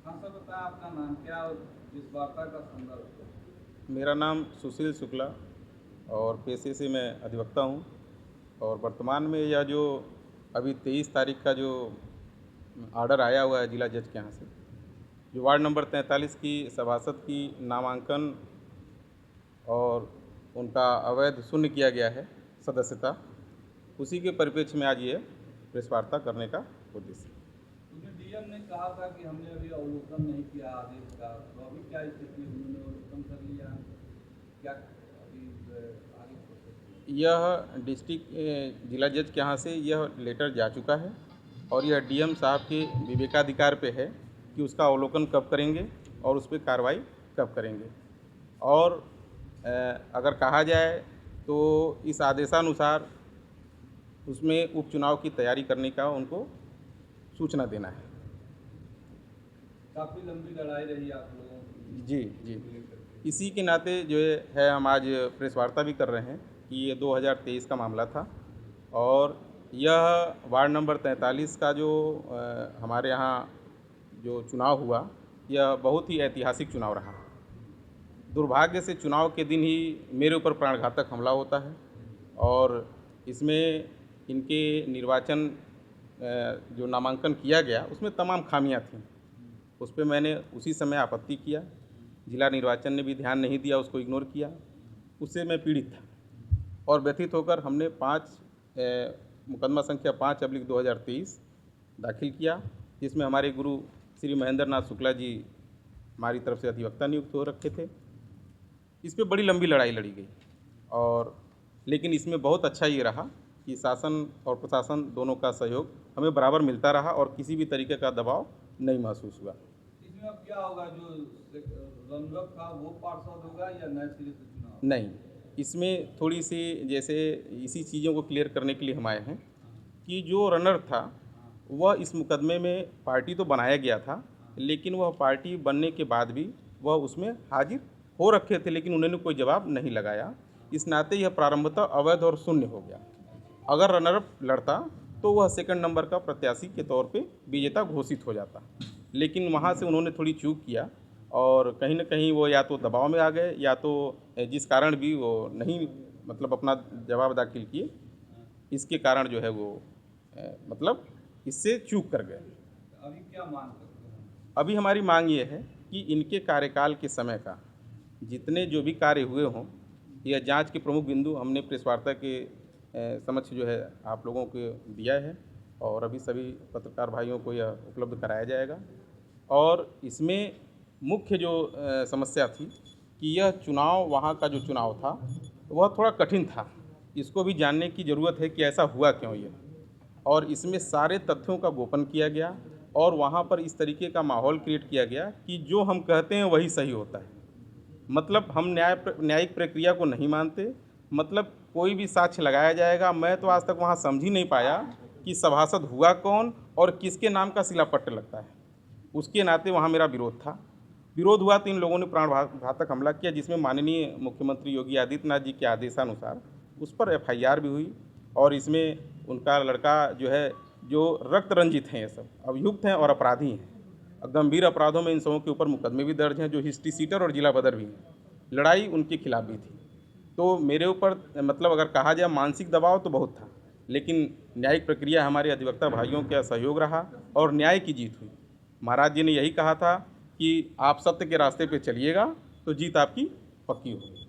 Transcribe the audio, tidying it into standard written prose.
हाँ सर, बताएं आपका नाम क्या और इस वार्ता का संदर्भ। मेरा नाम सुशील शुक्ला और पेशे से मैं अधिवक्ता हूँ। और वर्तमान में यह जो अभी 23 तारीख का जो आर्डर आया हुआ है जिला जज के यहाँ से, जो वार्ड नंबर 43 की सभासद की नामांकन और उनका अवैध शून्य किया गया है सदस्यता, उसी के परिप्रेक्ष्य में आज ये प्रेस वार्ता करने का उद्देश्य। उसमें डीएम ने कहा था कि हमने अभी अवलोकन नहीं किया आदेश का, तो अभी क्या स्थिति है? उन्होंने अवलोकन कर लिया, क्या अभी आगे प्रोसेस? यह डिस्ट्रिक्ट जिला जज के यहाँ से यह लेटर जा चुका है और यह डीएम साहब के विवेकाधिकार पे है कि उसका अवलोकन कब करेंगे और उस पर कार्रवाई कब करेंगे। और अगर कहा जाए तो इस आदेशानुसार उसमें उपचुनाव की तैयारी करने का उनको सूचना देना है। काफ़ी लंबी लड़ाई रही आप लोगों की जी जी, को लेकर के। इसी के नाते जो है हम आज प्रेस वार्ता भी कर रहे हैं कि ये 2023 का मामला था और यह वार्ड नंबर 43 का जो हमारे यहाँ जो चुनाव हुआ, यह बहुत ही ऐतिहासिक चुनाव रहा। दुर्भाग्य से चुनाव के दिन ही मेरे ऊपर प्राणघातक हमला होता है और इसमें इनके निर्वाचन जो नामांकन किया गया उसमें तमाम खामियां थीं। उस पर मैंने उसी समय आपत्ति किया, जिला निर्वाचन ने भी ध्यान नहीं दिया, उसको इग्नोर किया। उससे मैं पीड़ित था और व्यथित होकर हमने मुकदमा संख्या 5/2023 दाखिल किया, जिसमें हमारे गुरु श्री महेंद्र नाथ शुक्ला जी हमारी तरफ से अधिवक्ता नियुक्त हो रखे थे। इस पे बड़ी लंबी लड़ाई लड़ी गई और लेकिन इसमें बहुत अच्छा ये रहा कि शासन और प्रशासन दोनों का सहयोग हमें बराबर मिलता रहा और किसी भी तरीके का दबाव नहीं महसूस हुआ। इसमें अब क्या होगा? जो रनर था वो पार्षद होगा या नए सिरे से चुनाव? नहीं, इसमें थोड़ी सी जैसे इसी चीज़ों को क्लियर करने के लिए हम आए हैं कि जो रनर था वह इस मुकदमे में पार्टी तो बनाया गया था, लेकिन वह पार्टी बनने के बाद भी वह उसमें हाजिर हो रखे थे, लेकिन उन्होंने कोई जवाब नहीं लगाया। इस नाते यह प्रारंभतः अवैध और शून्य हो गया। अगर रनरअप लड़ता तो वह सेकंड नंबर का प्रत्याशी के तौर पे विजेता घोषित हो जाता, लेकिन वहाँ से उन्होंने थोड़ी चूक किया और कहीं न कहीं वो या तो दबाव में आ गए या तो जिस कारण भी वो नहीं मतलब अपना जवाब दाखिल किए, इसके कारण जो है वो मतलब इससे चूक कर गए। अभी क्या मांग करते हैं? अभी हमारी मांग ये है कि इनके कार्यकाल के समय का जितने जो भी कार्य हुए हों, यह जांच के प्रमुख बिंदु हमने प्रेस वार्ता के समक्ष जो है आप लोगों को दिया है और अभी सभी पत्रकार भाइयों को यह उपलब्ध कराया जाएगा। और इसमें मुख्य जो समस्या थी कि यह चुनाव, वहाँ का जो चुनाव था वह थोड़ा कठिन था। इसको भी जानने की ज़रूरत है कि ऐसा हुआ क्यों ये, और इसमें सारे तथ्यों का गोपन किया गया और वहाँ पर इस तरीके का माहौल क्रिएट किया गया कि जो हम कहते हैं वही सही होता है। मतलब हम न्यायिक प्रक्रिया को नहीं मानते, मतलब कोई भी साक्ष्य लगाया जाएगा। मैं तो आज तक वहाँ समझ ही नहीं पाया कि सभासद हुआ कौन और किसके नाम का शिलापट्ट लगता है। उसके नाते वहाँ मेरा विरोध था। विरोध हुआ तो इन लोगों ने प्राणघातक हमला किया, जिसमें माननीय मुख्यमंत्री योगी आदित्यनाथ जी के आदेशानुसार उस पर एफआईआर भी हुई और इसमें उनका लड़का जो है, जो रक्त रंजित हैं, ये सब अभियुक्त हैं और अपराधी हैं। गंभीर अपराधों में इन सबों के ऊपर मुकदमे भी दर्ज हैं, जो हिस्ट्री सीटर और जिला बदर भी हैं। लड़ाई उनके खिलाफ भी थी। तो मेरे ऊपर मतलब अगर कहा जाए मानसिक दबाव तो बहुत था, लेकिन न्यायिक प्रक्रिया हमारे अधिवक्ता भाइयों का सहयोग रहा और न्याय की जीत हुई। महाराज जी ने यही कहा था कि आप सत्य के रास्ते पे चलिएगा तो जीत आपकी पक्की होगी।